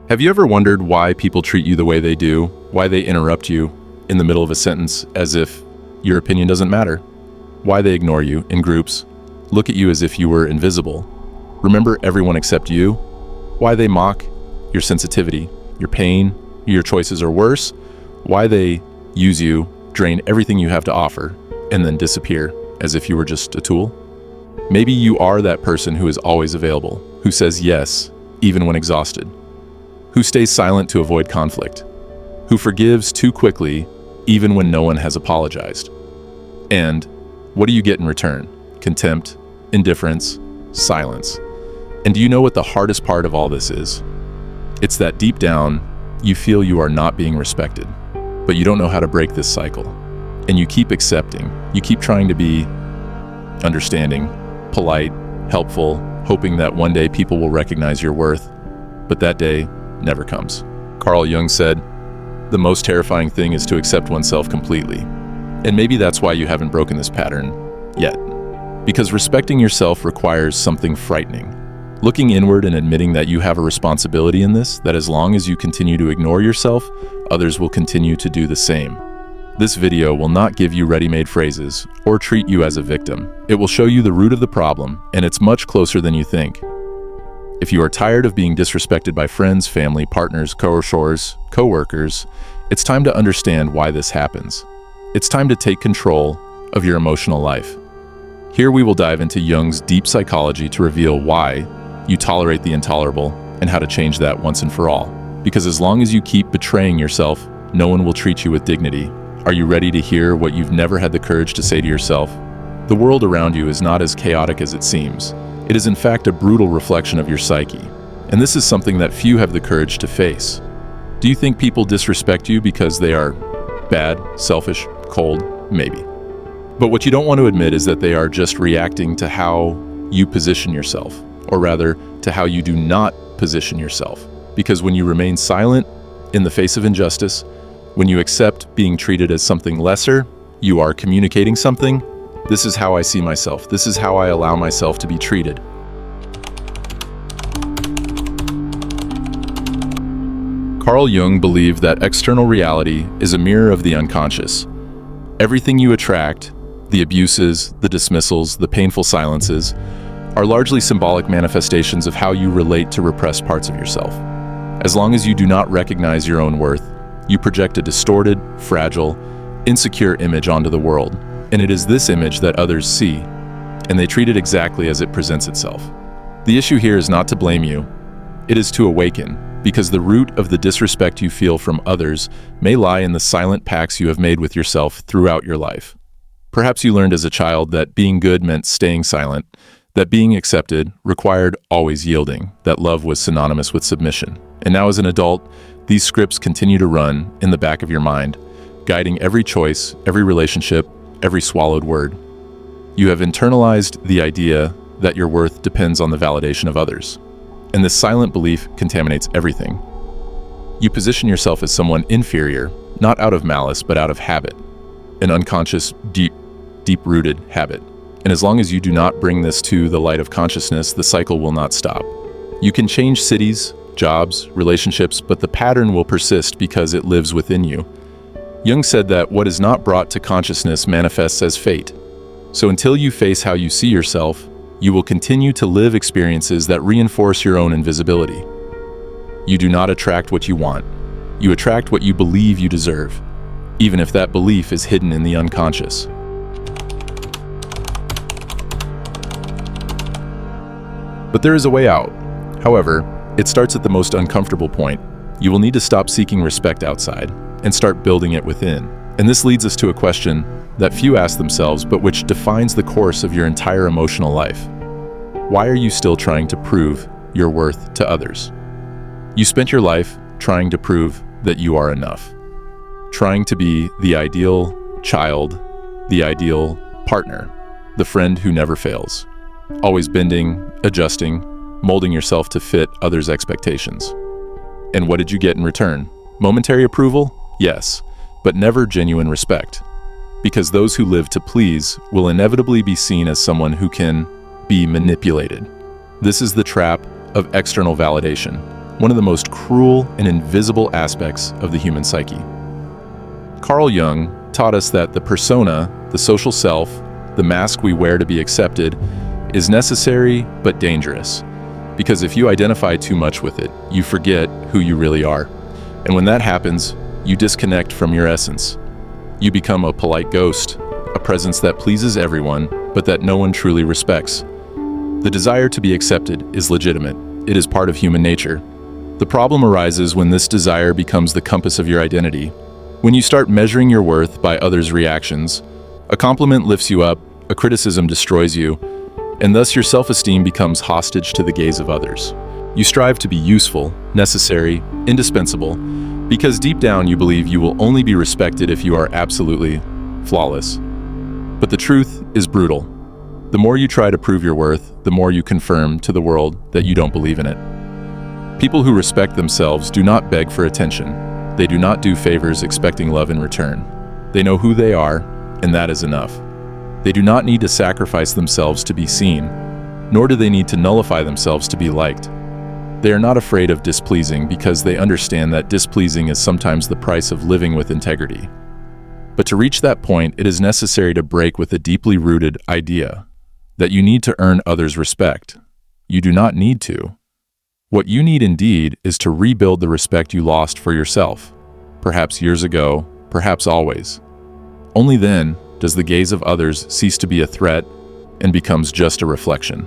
Have you ever wondered why people treat you the way they do? Why they interrupt you in the middle of a sentence as if your opinion doesn't matter? Why they ignore you in groups, look at you as if you were invisible? Remember everyone except you? Why they mock your sensitivity, your pain, your choices, or worse, why they use you, drain everything you have to offer, and then disappear as if you were just a tool? Maybe you are that person who is always available, who says yes, even when exhausted, who stays silent to avoid conflict, who forgives too quickly, even when no one has apologized. And what do you get in return? Contempt, indifference, silence. And do you know what the hardest part of all this is? It's that deep down, you feel you are not being respected, but you don't know how to break this cycle. And you keep accepting, you keep trying to be understanding, polite, helpful, hoping that one day people will recognize your worth, but that day never comes. Carl Jung said, "The most terrifying thing is to accept oneself completely." And maybe that's why you haven't broken this pattern yet. Because respecting yourself requires something frightening. Looking inward and admitting that you have a responsibility in this, that as long as you continue to ignore yourself, others will continue to do the same. This video will not give you ready-made phrases or treat you as a victim. It will show you the root of the problem, and it's much closer than you think. If you are tired of being disrespected by friends, family, partners, co-workers, it's time to understand why this happens. It's time to take control of your emotional life. Here we will dive into Jung's deep psychology to reveal why you tolerate the intolerable and how to change that once and for all. Because as long as you keep betraying yourself, no one will treat you with dignity. Are you ready to hear what you've never had the courage to say to yourself? The world around you is not as chaotic as it seems. It is in fact a brutal reflection of your psyche. And this is something that few have the courage to face. Do you think people disrespect you because they are bad, selfish, cold? Maybe. But what you don't want to admit is that they are just reacting to how you position yourself, or rather, to how you do not position yourself. Because when you remain silent in the face of injustice, when you accept being treated as something lesser, you are communicating something. This is how I see myself. This is how I allow myself to be treated. Carl Jung believed that external reality is a mirror of the unconscious. Everything you attract, the abuses, the dismissals, the painful silences, are largely symbolic manifestations of how you relate to repressed parts of yourself. As long as you do not recognize your own worth, you project a distorted, fragile, insecure image onto the world, and it is this image that others see, and they treat it exactly as it presents itself. The issue here is not to blame you, it is to awaken, because the root of the disrespect you feel from others may lie in the silent pacts you have made with yourself throughout your life. Perhaps you learned as a child that being good meant staying silent, that being accepted required always yielding, that love was synonymous with submission. And now as an adult, these scripts continue to run in the back of your mind, guiding every choice, every relationship, every swallowed word. You have internalized the idea that your worth depends on the validation of others. And this silent belief contaminates everything. You position yourself as someone inferior, not out of malice, but out of habit, an unconscious, deep-rooted habit. And as long as you do not bring this to the light of consciousness, the cycle will not stop. You can change cities, jobs, relationships, but the pattern will persist because it lives within you. Jung said that what is not brought to consciousness manifests as fate. So until you face how you see yourself, you will continue to live experiences that reinforce your own invisibility. You do not attract what you want. You attract what you believe you deserve, even if that belief is hidden in the unconscious. But there is a way out. However, it starts at the most uncomfortable point. You will need to stop seeking respect outside and start building it within. And this leads us to a question that few ask themselves, but which defines the course of your entire emotional life. Why are you still trying to prove your worth to others? You spent your life trying to prove that you are enough, trying to be the ideal child, the ideal partner, the friend who never fails, always bending, adjusting, molding yourself to fit others' expectations. And what did you get in return? Momentary approval? Yes, but never genuine respect. Because those who live to please will inevitably be seen as someone who can be manipulated. This is the trap of external validation. one of the most cruel and invisible aspects of the human psyche. Carl Jung taught us that the persona, the social self, the mask we wear to be accepted, is necessary but dangerous. Because if you identify too much with it, you forget who you really are. And when that happens, you disconnect from your essence. You become a polite ghost, a presence that pleases everyone, but that no one truly respects. The desire to be accepted is legitimate. It is part of human nature. The problem arises when this desire becomes the compass of your identity. When you start measuring your worth by others' reactions, a compliment lifts you up, a criticism destroys you, and thus your self-esteem becomes hostage to the gaze of others. You strive to be useful, necessary, indispensable, because deep down you believe you will only be respected if you are absolutely flawless. But the truth is brutal. The more you try to prove your worth, the more you confirm to the world that you don't believe in it. People who respect themselves do not beg for attention. They do not do favors expecting love in return. They know who they are, and that is enough. They do not need to sacrifice themselves to be seen, nor do they need to nullify themselves to be liked. They are not afraid of displeasing because they understand that displeasing is sometimes the price of living with integrity. But to reach that point, it is necessary to break with a deeply rooted idea that you need to earn others' respect. You do not need to. What you need indeed is to rebuild the respect you lost for yourself, perhaps years ago, perhaps always. Only then does the gaze of others cease to be a threat and becomes just a reflection.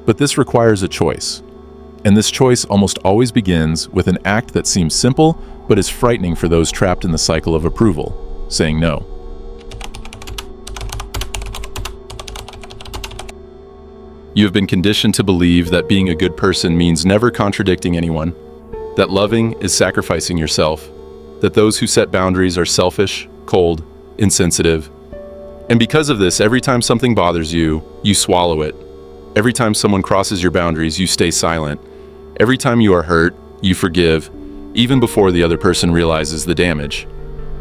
But this requires a choice. And this choice almost always begins with an act that seems simple but is frightening for those trapped in the cycle of approval, saying no. You have been conditioned to believe that being a good person means never contradicting anyone, that loving is sacrificing yourself, that those who set boundaries are selfish, cold, insensitive. And because of this, every time something bothers you, you swallow it. Every time someone crosses your boundaries, you stay silent. Every time you are hurt, you forgive, even before the other person realizes the damage.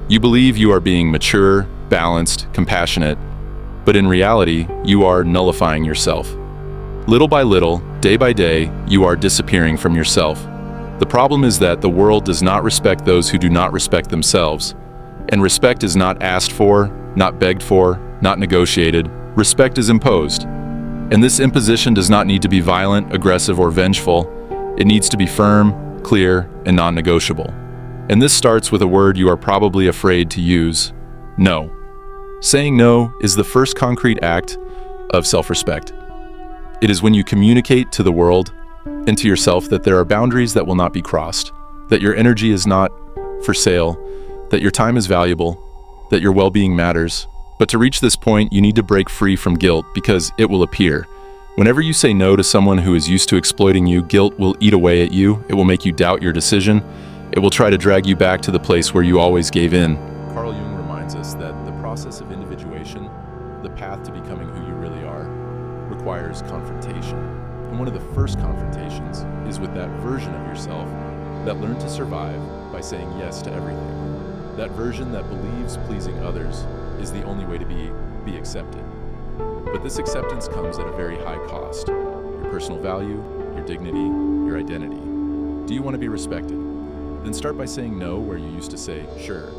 You believe you are being mature, balanced, compassionate, but in reality, you are nullifying yourself. Little by little, day by day, you are disappearing from yourself. The problem is that the world does not respect those who do not respect themselves. And respect is not asked for, not begged for, not negotiated. Respect is imposed. And this imposition does not need to be violent, aggressive, or vengeful. It needs to be firm, clear, and non-negotiable. And this starts with a word you are probably afraid to use: no. Saying no is the first concrete act of self-respect. It is when you communicate to the world and to yourself that there are boundaries that will not be crossed, that your energy is not for sale, that your time is valuable, that your well-being matters. But to reach this point, you need to break free from guilt because it will appear. Whenever you say no to someone who is used to exploiting you, guilt will eat away at you. It will make you doubt your decision. It will try to drag you back to the place where you always gave in. Carl Jung reminds us that the process of individuation, the path to becoming who you really are, requires confrontation. And one of the first confrontations is with that version of yourself that learned to survive by saying yes to everything. That version that believes pleasing others is the only way to be accepted. But this acceptance comes at a very high cost. Your personal value, your dignity, your identity. Do you want to be respected? Then start by saying no where you used to say sure.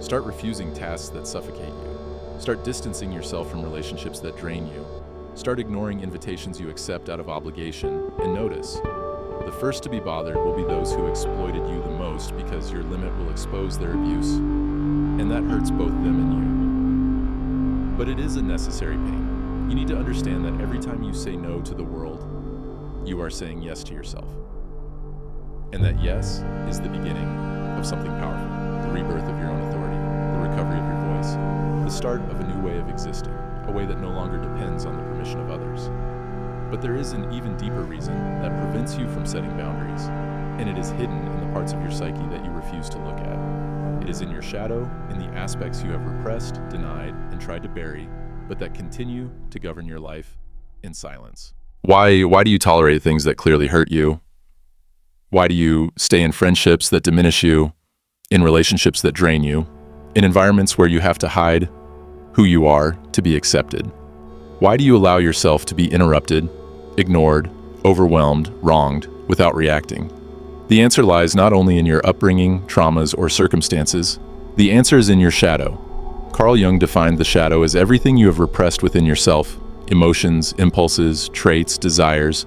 Start refusing tasks that suffocate you. Start distancing yourself from relationships that drain you. Start ignoring invitations you accept out of obligation, and notice, the first to be bothered will be those who exploited you the most because your limit will expose their abuse, and that hurts both them and you. But it is a necessary pain. You need to understand that every time you say no to the world, you are saying yes to yourself. And that yes is the beginning of something powerful, the rebirth of your own authority, the recovery of your voice, the start of a new way of existing, a way that no longer depends on the permission of others. But there is an even deeper reason that prevents you from setting boundaries, and it is hidden in the parts of your psyche that you refuse to look at. It is in your shadow, in the aspects you have repressed, denied, and tried to bury, but that continue to govern your life in silence. Why do you tolerate things that clearly hurt you? Why do you stay in friendships that diminish you, in relationships that drain you, in environments where you have to hide who you are to be accepted? Why do you allow yourself to be interrupted, ignored, overwhelmed, wronged, without reacting? The answer lies not only in your upbringing, traumas, or circumstances. The answer is in your shadow. Carl Jung defined the shadow as everything you have repressed within yourself, emotions, impulses, traits, desires,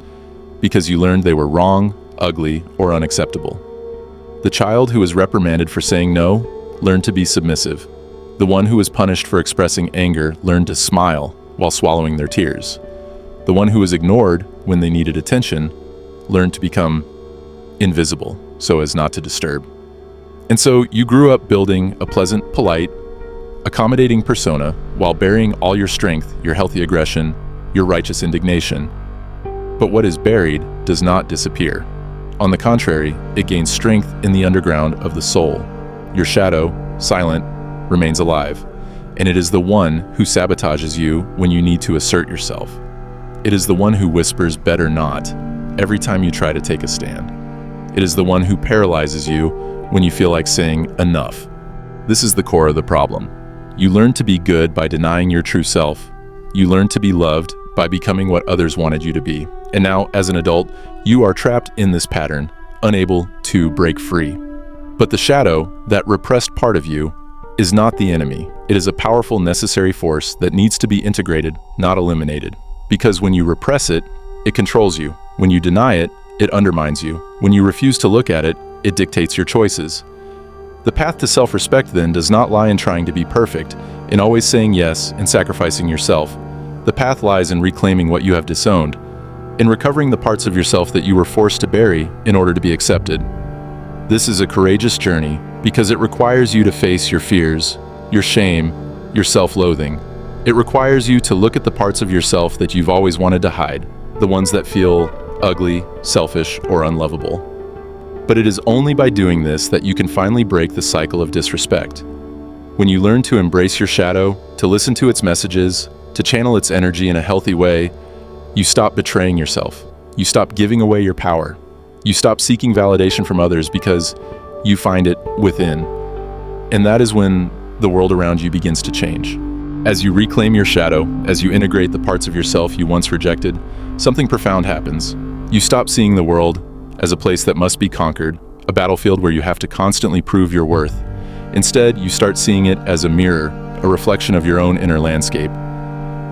because you learned they were wrong, ugly, or unacceptable. The child who was reprimanded for saying no learned to be submissive. The one who was punished for expressing anger learned to smile while swallowing their tears. The one who was ignored when they needed attention learned to become invisible so as not to disturb. And so you grew up building a pleasant, polite, accommodating persona while burying all your strength, your healthy aggression, your righteous indignation. But what is buried does not disappear. On the contrary, it gains strength in the underground of the soul. Your shadow, silent, remains alive, and it is the one who sabotages you when you need to assert yourself. It is the one who whispers "better not" every time you try to take a stand. It is the one who paralyzes you when you feel like saying enough. This is the core of the problem. You learn to be good by denying your true self. You learn to be loved by becoming what others wanted you to be. And now, as an adult, you are trapped in this pattern, unable to break free. But the shadow, that repressed part of you, is not the enemy. It is a powerful, necessary force that needs to be integrated, not eliminated. Because when you repress it, it controls you. When you deny it, it undermines you. When you refuse to look at it, it dictates your choices. The path to self-respect, then, does not lie in trying to be perfect, in always saying yes and sacrificing yourself. The path lies in reclaiming what you have disowned, in recovering the parts of yourself that you were forced to bury in order to be accepted. This is a courageous journey because it requires you to face your fears, your shame, your self-loathing. It requires you to look at the parts of yourself that you've always wanted to hide, the ones that feel ugly, selfish, or unlovable. But it is only by doing this that you can finally break the cycle of disrespect. When you learn to embrace your shadow, to listen to its messages, to channel its energy in a healthy way, you stop betraying yourself. You stop giving away your power. You stop seeking validation from others because you find it within. And that is when the world around you begins to change. As you reclaim your shadow, as you integrate the parts of yourself you once rejected, something profound happens. You stop seeing the world as a place that must be conquered, a battlefield where you have to constantly prove your worth. Instead, you start seeing it as a mirror, a reflection of your own inner landscape.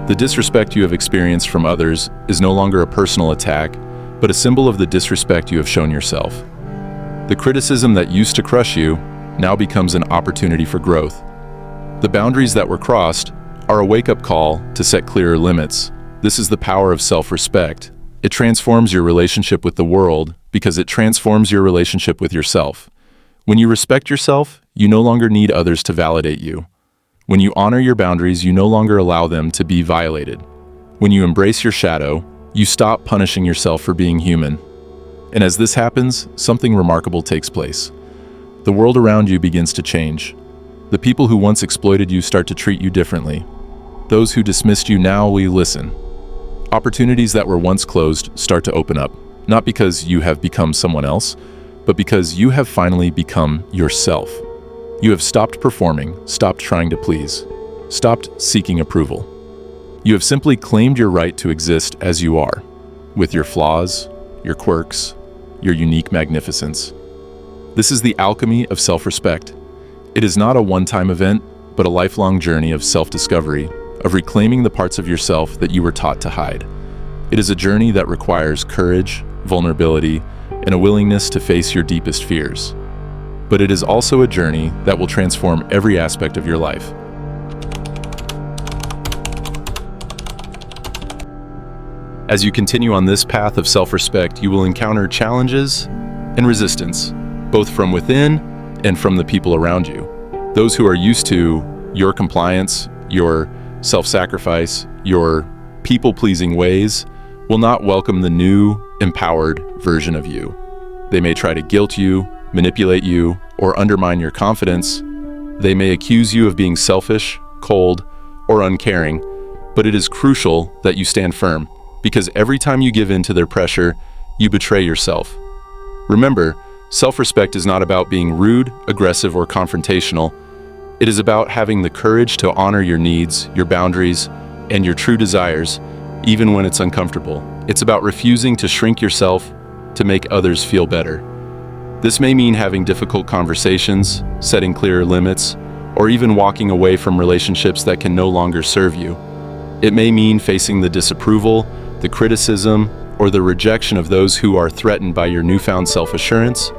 The disrespect you have experienced from others is no longer a personal attack, but a symbol of the disrespect you have shown yourself. The criticism that used to crush you now becomes an opportunity for growth. The boundaries that were crossed are a wake-up call to set clearer limits. This is the power of self-respect. It transforms your relationship with the world because it transforms your relationship with yourself. When you respect yourself, you no longer need others to validate you. When you honor your boundaries, you no longer allow them to be violated. When you embrace your shadow, you stop punishing yourself for being human. And as this happens, something remarkable takes place. The world around you begins to change. The people who once exploited you start to treat you differently. Those who dismissed you now will listen. Opportunities that were once closed start to open up, not because you have become someone else, but because you have finally become yourself. You have stopped performing, stopped trying to please, stopped seeking approval. You have simply claimed your right to exist as you are, with your flaws, your quirks, your unique magnificence. This is the alchemy of self-respect. It is not a one-time event, but a lifelong journey of self-discovery, of reclaiming the parts of yourself that you were taught to hide. It is a journey that requires courage, vulnerability, and a willingness to face your deepest fears. But it is also a journey that will transform every aspect of your life. As you continue on this path of self-respect, you will encounter challenges and resistance, both from within and from the people around you. Those who are used to your compliance, your self-sacrifice, your people-pleasing ways will not welcome the new, empowered version of you. They may try to guilt you, manipulate you, or undermine your confidence. They may accuse you of being selfish, cold, or uncaring, but it is crucial that you stand firm, because every time you give in to their pressure, you betray yourself. Remember, self-respect is not about being rude, aggressive, or confrontational. It is about having the courage to honor your needs, your boundaries, and your true desires, even when it's uncomfortable. It's about refusing to shrink yourself to make others feel better. This may mean having difficult conversations, setting clearer limits, or even walking away from relationships that can no longer serve you. It may mean facing the disapproval, the criticism, or the rejection of those who are threatened by your newfound self-assurance.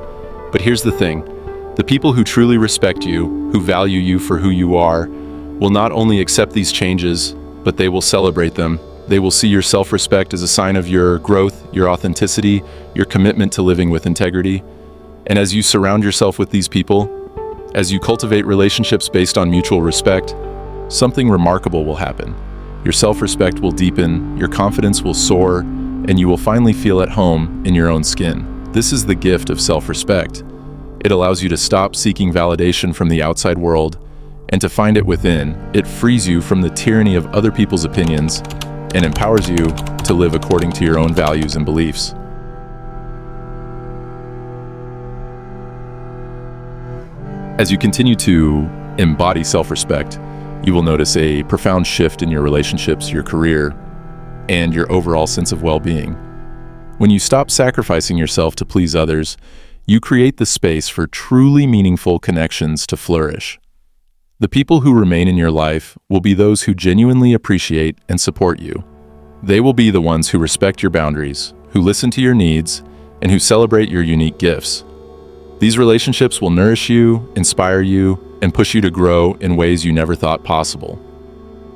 But here's the thing. The people who truly respect you, who value you for who you are, will not only accept these changes, but they will celebrate them. They will see your self-respect as a sign of your growth, your authenticity, your commitment to living with integrity. And as you surround yourself with these people, as you cultivate relationships based on mutual respect, something remarkable will happen. Your self-respect will deepen, your confidence will soar, and you will finally feel at home in your own skin. This is the gift of self-respect. It allows you to stop seeking validation from the outside world and to find it within. It frees you from the tyranny of other people's opinions and empowers you to live according to your own values and beliefs. As you continue to embody self-respect, you will notice a profound shift in your relationships, your career, and your overall sense of well-being. When you stop sacrificing yourself to please others, you create the space for truly meaningful connections to flourish. The people who remain in your life will be those who genuinely appreciate and support you. They will be the ones who respect your boundaries, who listen to your needs, and who celebrate your unique gifts. These relationships will nourish you, inspire you, and push you to grow in ways you never thought possible.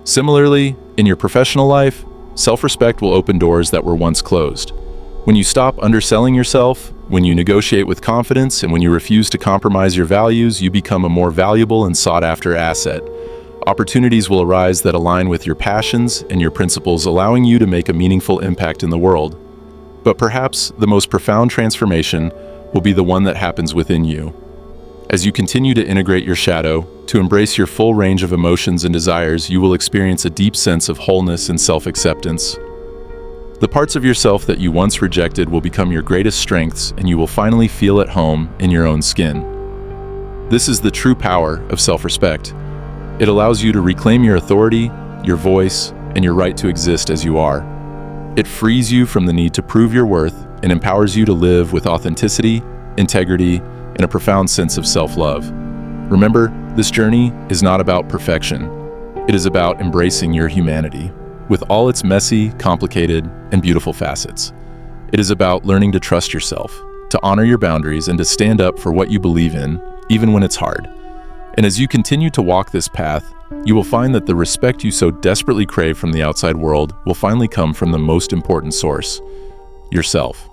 Similarly, in your professional life, self-respect will open doors that were once closed. When you stop underselling yourself, when you negotiate with confidence, and when you refuse to compromise your values, you become a more valuable and sought-after asset. Opportunities will arise that align with your passions and your principles, allowing you to make a meaningful impact in the world. But perhaps the most profound transformation will be the one that happens within you. As you continue to integrate your shadow, to embrace your full range of emotions and desires, you will experience a deep sense of wholeness and self-acceptance. The parts of yourself that you once rejected will become your greatest strengths, and you will finally feel at home in your own skin. This is the true power of self-respect. It allows you to reclaim your authority, your voice, and your right to exist as you are. It frees you from the need to prove your worth and empowers you to live with authenticity, integrity, and a profound sense of self-love. Remember, this journey is not about perfection. It is about embracing your humanity, with all its messy, complicated, and beautiful facets. It is about learning to trust yourself, to honor your boundaries, and to stand up for what you believe in, even when it's hard. And as you continue to walk this path, you will find that the respect you so desperately crave from the outside world will finally come from the most important source: yourself.